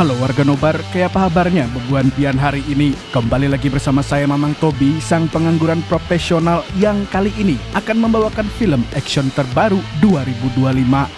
Halo warga Nobar, kayak apa kabarnya bebuan pian hari ini? Kembali lagi bersama saya Mamang Tobi, sang pengangguran profesional yang kali ini akan membawakan film action terbaru 2025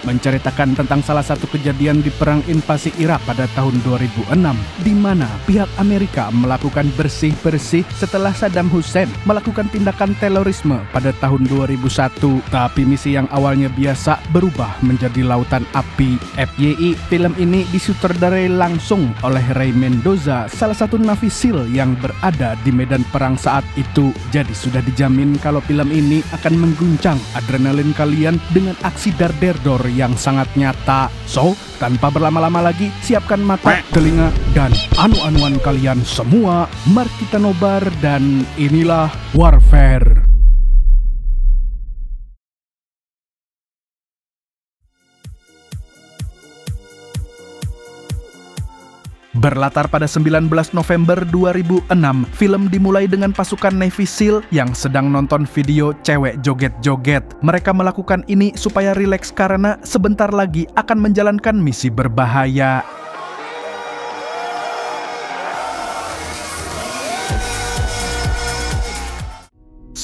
menceritakan tentang salah satu kejadian di perang invasi Irak pada tahun 2006 di mana pihak Amerika melakukan bersih-bersih setelah Saddam Hussein melakukan tindakan terorisme pada tahun 2001. Tapi misi yang awalnya biasa berubah menjadi lautan api. FYI, film ini disutradarai langsung oleh Ray Mendoza, salah satu Navy SEAL yang berada di medan perang saat itu. Jadi sudah dijamin kalau film ini akan mengguncang adrenalin kalian dengan aksi dar-der-dor yang sangat nyata. So, tanpa berlama-lama lagi, siapkan mata, telinga, dan anu-anuan kalian semua. Mari kita nobar dan inilah Warfare. Berlatar pada 19 November 2006, film dimulai dengan pasukan Navy SEAL yang sedang nonton video cewek joget-joget. Mereka melakukan ini supaya rileks karena sebentar lagi akan menjalankan misi berbahaya.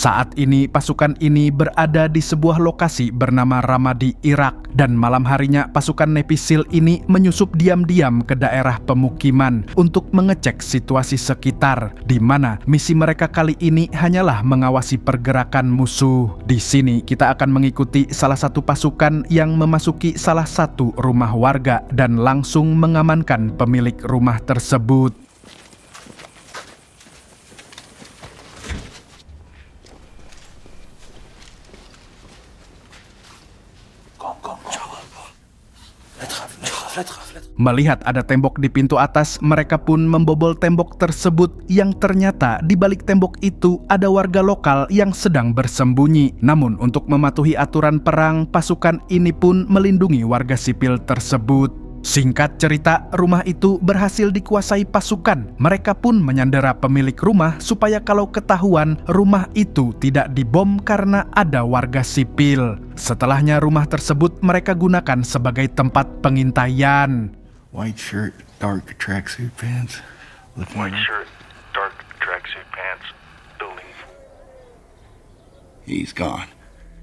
Saat ini pasukan ini berada di sebuah lokasi bernama Ramadi, Irak, dan malam harinya pasukan Navy SEAL ini menyusup diam-diam ke daerah pemukiman untuk mengecek situasi sekitar, di mana misi mereka kali ini hanyalah mengawasi pergerakan musuh. Di sini kita akan mengikuti salah satu pasukan yang memasuki salah satu rumah warga dan langsung mengamankan pemilik rumah tersebut. Melihat ada tembok di pintu atas, mereka pun membobol tembok tersebut yang ternyata di balik tembok itu ada warga lokal yang sedang bersembunyi. Namun untuk mematuhi aturan perang, pasukan ini pun melindungi warga sipil tersebut. Singkat cerita, rumah itu berhasil dikuasai pasukan. Mereka pun menyandera pemilik rumah supaya kalau ketahuan rumah itu tidak dibom karena ada warga sipil. Setelahnya rumah tersebut mereka gunakan sebagai tempat pengintaian. White shirt, dark tracksuit pants. White shirt, dark tracksuit pants. Building. He's gone.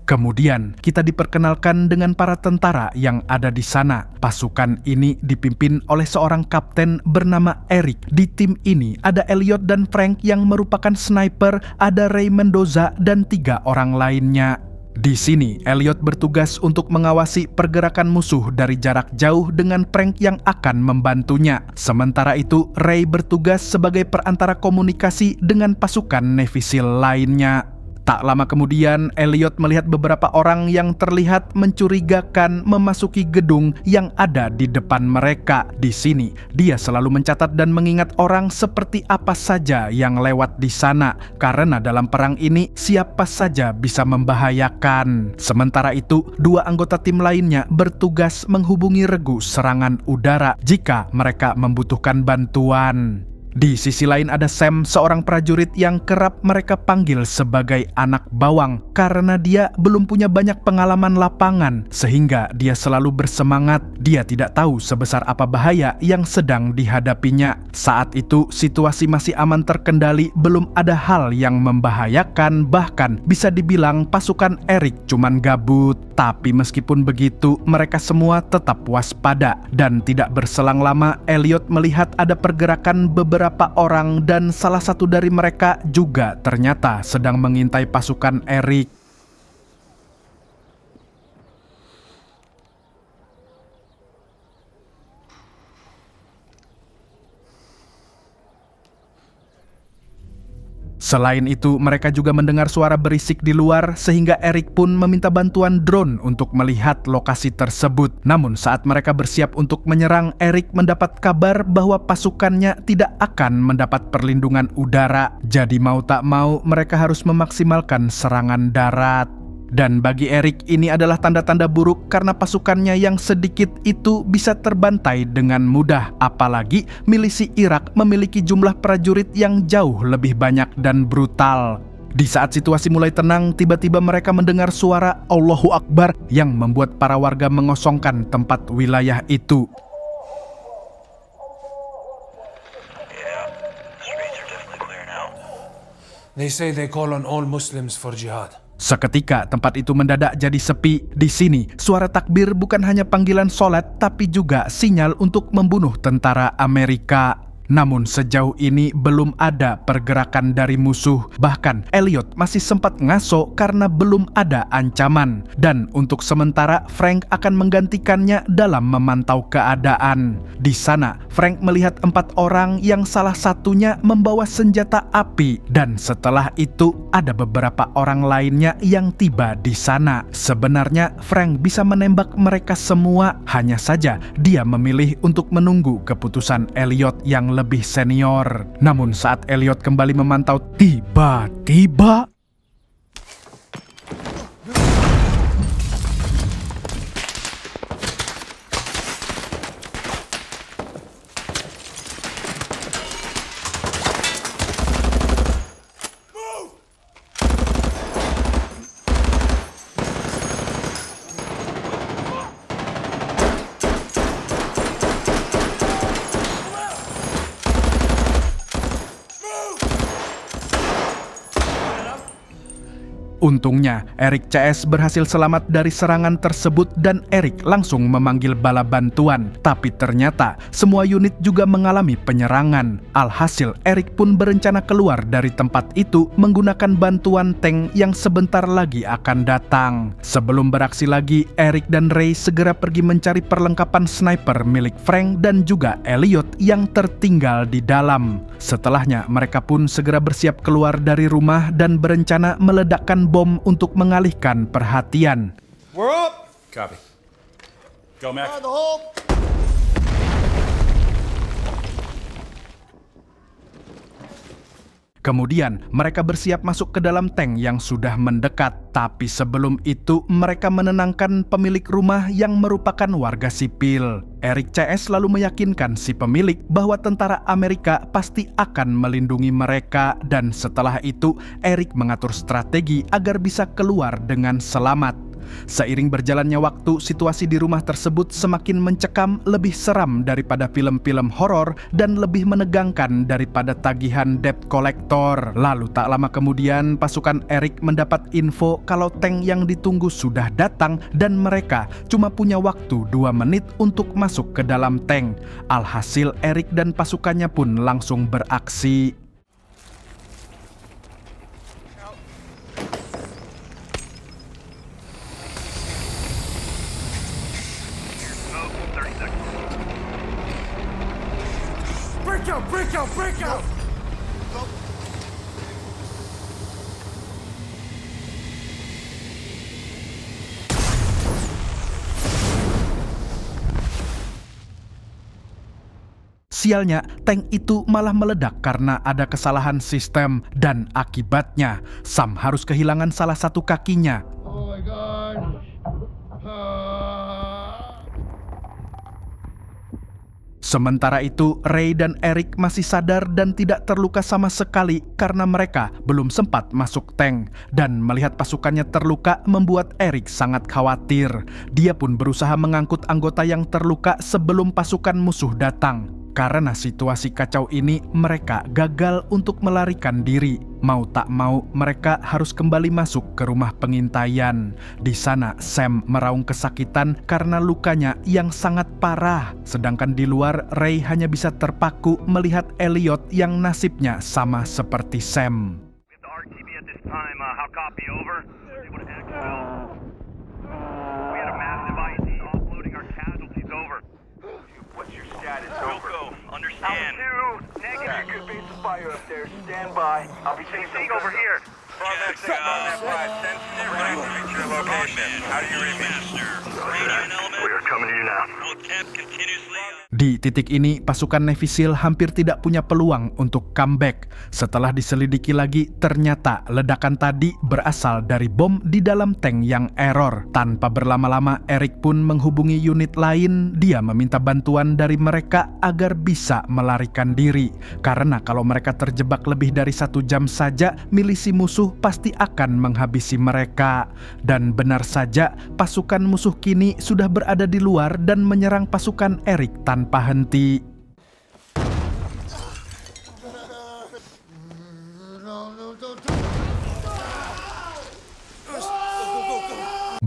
Kemudian kita diperkenalkan dengan para tentara yang ada di sana. Pasukan ini dipimpin oleh seorang kapten bernama Eric. Di tim ini ada Elliot dan Frank yang merupakan sniper, ada Ray Mendoza dan 3 orang lainnya. Di sini, Elliot bertugas untuk mengawasi pergerakan musuh dari jarak jauh dengan Frank yang akan membantunya. Sementara itu, Ray bertugas sebagai perantara komunikasi dengan pasukan Navy SEAL lainnya. Tak lama kemudian, Elliot melihat beberapa orang yang terlihat mencurigakan memasuki gedung yang ada di depan mereka. Di sini, dia selalu mencatat dan mengingat orang seperti apa saja yang lewat di sana, karena dalam perang ini siapa saja bisa membahayakan. Sementara itu, 2 anggota tim lainnya bertugas menghubungi regu serangan udara jika mereka membutuhkan bantuan. Di sisi lain ada Sam, seorang prajurit yang kerap mereka panggil sebagai anak bawang karena dia belum punya banyak pengalaman lapangan sehingga dia selalu bersemangat. Dia tidak tahu sebesar apa bahaya yang sedang dihadapinya. Saat itu situasi masih aman terkendali, belum ada hal yang membahayakan, bahkan bisa dibilang pasukan Eric cuman gabut. Tapi meskipun begitu, mereka semua tetap waspada dan tidak berselang lama Elliot melihat ada pergerakan beberapa orang dan salah satu dari mereka juga ternyata sedang mengintai pasukan Eric. Selain itu, mereka juga mendengar suara berisik di luar sehingga Eric pun meminta bantuan drone untuk melihat lokasi tersebut. Namun saat mereka bersiap untuk menyerang, Eric mendapat kabar bahwa pasukannya tidak akan mendapat perlindungan udara. Jadi mau tak mau mereka harus memaksimalkan serangan darat. Dan bagi Eric ini adalah tanda-tanda buruk karena pasukannya yang sedikit itu bisa terbantai dengan mudah. Apalagi milisi Irak memiliki jumlah prajurit yang jauh lebih banyak dan brutal. Di saat situasi mulai tenang, tiba-tiba mereka mendengar suara Allahu Akbar yang membuat para warga mengosongkan tempat wilayah itu. They say they call on all Muslims for jihad. Seketika tempat itu mendadak jadi sepi. Di sini, suara takbir bukan hanya panggilan sholat, tapi juga sinyal untuk membunuh tentara Amerika. Namun sejauh ini belum ada pergerakan dari musuh. Bahkan Elliot masih sempat ngaso karena belum ada ancaman. Dan untuk sementara Frank akan menggantikannya dalam memantau keadaan. Di sana Frank melihat 4 orang yang salah satunya membawa senjata api. Dan setelah itu ada beberapa orang lainnya yang tiba di sana. Sebenarnya Frank bisa menembak mereka semua. Hanya saja dia memilih untuk menunggu keputusan Elliot yang lebih senior. Namun saat Elliot kembali memantau, tiba-tiba untungnya, Eric CS berhasil selamat dari serangan tersebut dan Eric langsung memanggil bala bantuan. Tapi ternyata semua unit juga mengalami penyerangan. Alhasil, Eric pun berencana keluar dari tempat itu menggunakan bantuan tank yang sebentar lagi akan datang. Sebelum beraksi lagi, Eric dan Ray segera pergi mencari perlengkapan sniper milik Frank dan juga Elliot yang tertinggal di dalam. Setelahnya, mereka pun segera bersiap keluar dari rumah dan berencana meledakkan bom untuk mengalihkan perhatian. We're up. Copy. Go, Mac. Fire the hole. Kemudian mereka bersiap masuk ke dalam tank yang sudah mendekat. Tapi sebelum itu mereka menenangkan pemilik rumah yang merupakan warga sipil. Eric CS lalu meyakinkan si pemilik bahwa tentara Amerika pasti akan melindungi mereka. Dan setelah itu Eric mengatur strategi agar bisa keluar dengan selamat. Seiring berjalannya waktu, situasi di rumah tersebut semakin mencekam, lebih seram daripada film-film horor dan lebih menegangkan daripada tagihan debt collector. Lalu tak lama kemudian pasukan Eric mendapat info kalau tank yang ditunggu sudah datang dan mereka cuma punya waktu 2 menit untuk masuk ke dalam tank. Alhasil Eric dan pasukannya pun langsung beraksi. Break out. Sialnya, tank itu malah meledak karena ada kesalahan sistem dan akibatnya Sam harus kehilangan salah satu kakinya. Oh my God. Sementara itu, Ray dan Eric masih sadar dan tidak terluka sama sekali karena mereka belum sempat masuk tank. Dan melihat pasukannya terluka membuat Eric sangat khawatir. Dia pun berusaha mengangkut anggota yang terluka sebelum pasukan musuh datang. Karena situasi kacau ini, mereka gagal untuk melarikan diri. Mau tak mau, mereka harus kembali masuk ke rumah pengintaian. Di sana, Sam meraung kesakitan karena lukanya yang sangat parah. Sedangkan di luar, Ray hanya bisa terpaku melihat Elliot yang nasibnya sama seperti Sam. Understand. Negative. Good base of fire up there. Stand by. I'll be taking over here. Progress 5, sensitive. We're going to reach your location. How do you read me? We are coming to you now. Di titik ini, pasukan Navy SEAL hampir tidak punya peluang untuk comeback. Setelah diselidiki lagi, ternyata ledakan tadi berasal dari bom di dalam tank yang error. Tanpa berlama-lama, Eric pun menghubungi unit lain. Dia meminta bantuan dari mereka agar bisa melarikan diri. Karena kalau mereka terjebak lebih dari 1 jam saja, milisi musuh pasti akan menghabisi mereka. Dan benar saja, pasukan musuh kini sudah berada di luar dan menyerang pasukan Eric tanpa henti. No, don't.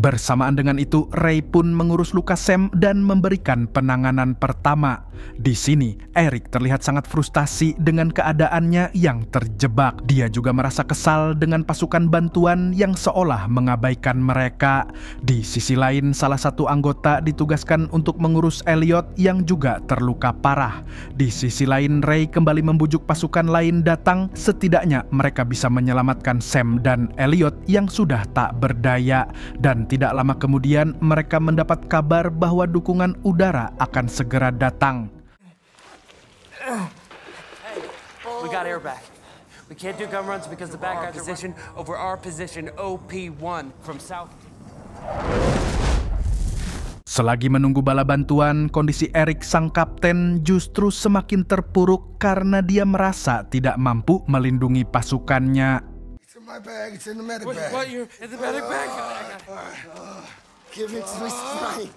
Bersamaan dengan itu, Ray pun mengurus luka Sam dan memberikan penanganan pertama. Di sini, Eric terlihat sangat frustasi dengan keadaannya yang terjebak. Dia juga merasa kesal dengan pasukan bantuan yang seolah mengabaikan mereka. Di sisi lain, salah satu anggota ditugaskan untuk mengurus Elliot yang juga terluka parah. Di sisi lain, Ray kembali membujuk pasukan lain datang. Setidaknya mereka bisa menyelamatkan Sam dan Elliot yang sudah tak berdaya. Dan tidak lama kemudian mereka mendapat kabar bahwa dukungan udara akan segera datang. We got air back. We can't do gun runs because the bad guys are position over our position OP1 from south. Selagi menunggu bala bantuan, kondisi Eric sang kapten justru semakin terpuruk karena dia merasa tidak mampu melindungi pasukannya. It's in my bag. It's in the medic bag. What? You're in the medic bag? Give it to me, Spike.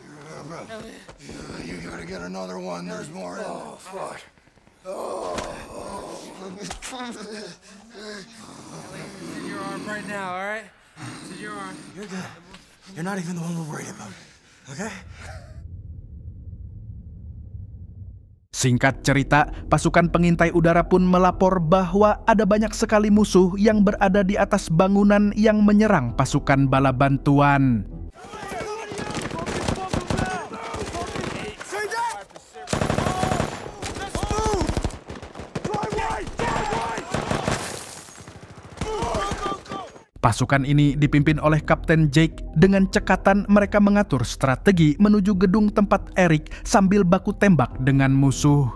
You gotta get another one. There's more in there. Fuck. It's in your arm right now, all right? It's in your arm. You're good. You're not even the one we're worried about. Okay? Singkat cerita, pasukan pengintai udara pun melapor bahwa ada banyak sekali musuh yang berada di atas bangunan yang menyerang pasukan bala bantuan. Pasukan ini dipimpin oleh Kapten Jake. Dengan cekatan mereka mengatur strategi menuju gedung tempat Eric sambil baku tembak dengan musuh.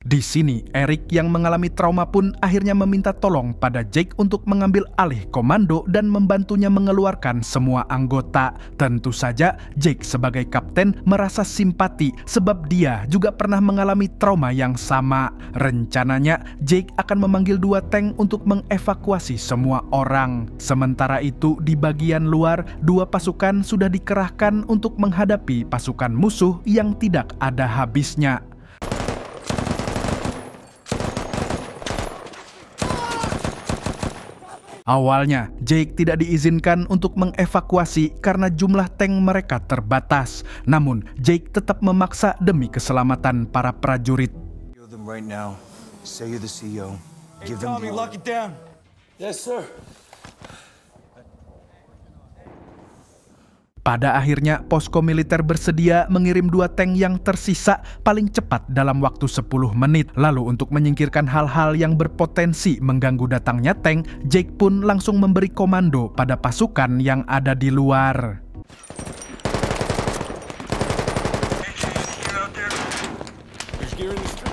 Di sini, Eric yang mengalami trauma pun akhirnya meminta tolong pada Jake untuk mengambil alih komando dan membantunya mengeluarkan semua anggota. Tentu saja, Jake sebagai kapten merasa simpati sebab dia juga pernah mengalami trauma yang sama. Rencananya, Jake akan memanggil 2 tank untuk mengevakuasi semua orang. Sementara itu, di bagian luar, 2 pasukan sudah dikerahkan untuk menghadapi pasukan musuh yang tidak ada habisnya. Awalnya, Jake tidak diizinkan untuk mengevakuasi karena jumlah tank mereka terbatas. Namun, Jake tetap memaksa demi keselamatan para prajurit. Kill them right now. Say you're the CEO. Give them Tommy, the lock it down. Yes, sir. Pada akhirnya, posko militer bersedia mengirim 2 tank yang tersisa paling cepat dalam waktu 10 menit. Lalu untuk menyingkirkan hal-hal yang berpotensi mengganggu datangnya tank, Jake pun langsung memberi komando pada pasukan yang ada di luar. There's gear in the street.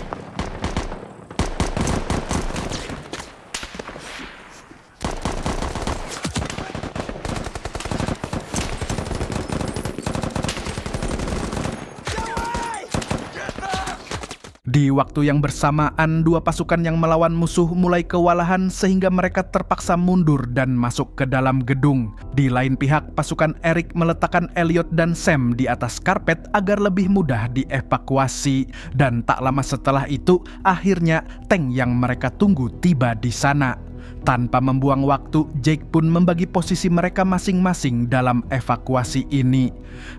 Di waktu yang bersamaan, 2 pasukan yang melawan musuh mulai kewalahan sehingga mereka terpaksa mundur dan masuk ke dalam gedung. Di lain pihak, pasukan Eric meletakkan Elliot dan Sam di atas karpet agar lebih mudah dievakuasi. Dan tak lama setelah itu, akhirnya tank yang mereka tunggu tiba di sana. Tanpa membuang waktu, Jake pun membagi posisi mereka masing-masing dalam evakuasi ini.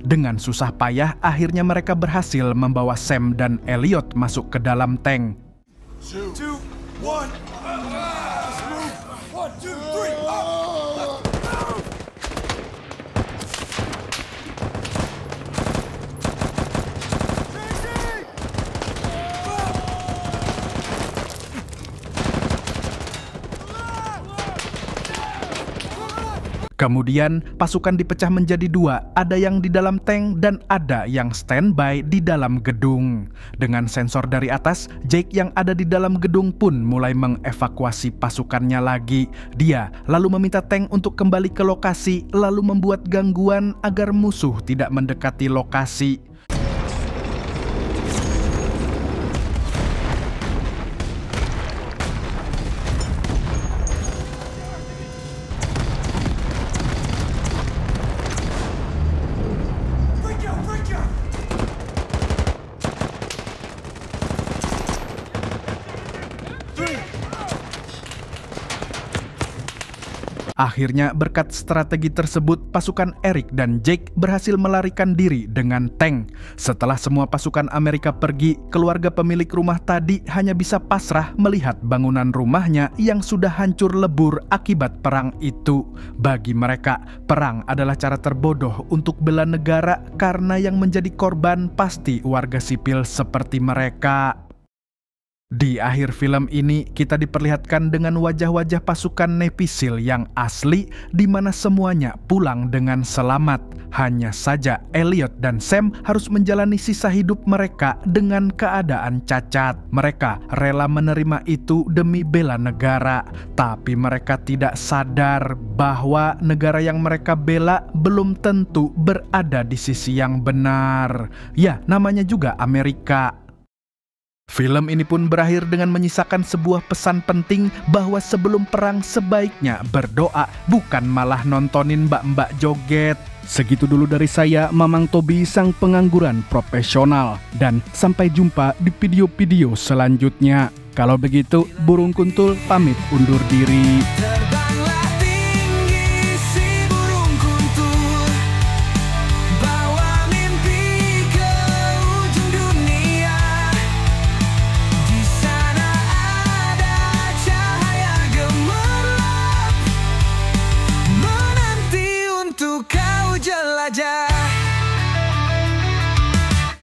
Dengan susah payah, akhirnya mereka berhasil membawa Sam dan Elliot masuk ke dalam tank. 2, 1. Let's move. 1, 2, 3. Kemudian pasukan dipecah menjadi 2, ada yang di dalam tank dan ada yang standby di dalam gedung. Dengan sensor dari atas, Jake yang ada di dalam gedung pun mulai mengevakuasi pasukannya lagi. Dia lalu meminta tank untuk kembali ke lokasi, lalu membuat gangguan agar musuh tidak mendekati lokasi. Akhirnya berkat strategi tersebut, pasukan Eric dan Jake berhasil melarikan diri dengan tank. Setelah semua pasukan Amerika pergi, keluarga pemilik rumah tadi hanya bisa pasrah melihat bangunan rumahnya yang sudah hancur lebur akibat perang itu. Bagi mereka, perang adalah cara terbodoh untuk bela negara karena yang menjadi korban pasti warga sipil seperti mereka. Di akhir film ini, kita diperlihatkan dengan wajah-wajah pasukan Navy SEAL yang asli, di mana semuanya pulang dengan selamat. Hanya saja, Elliot dan Sam harus menjalani sisa hidup mereka dengan keadaan cacat. Mereka rela menerima itu demi bela negara, tapi mereka tidak sadar bahwa negara yang mereka bela belum tentu berada di sisi yang benar. Ya, namanya juga Amerika. Film ini pun berakhir dengan menyisakan sebuah pesan penting bahwa sebelum perang sebaiknya berdoa, bukan malah nontonin mbak-mbak joget. Segitu dulu dari saya, Mamang Tobi, sang pengangguran profesional. Dan sampai jumpa di video-video selanjutnya. Kalau begitu, Burung Kuntul pamit undur diri.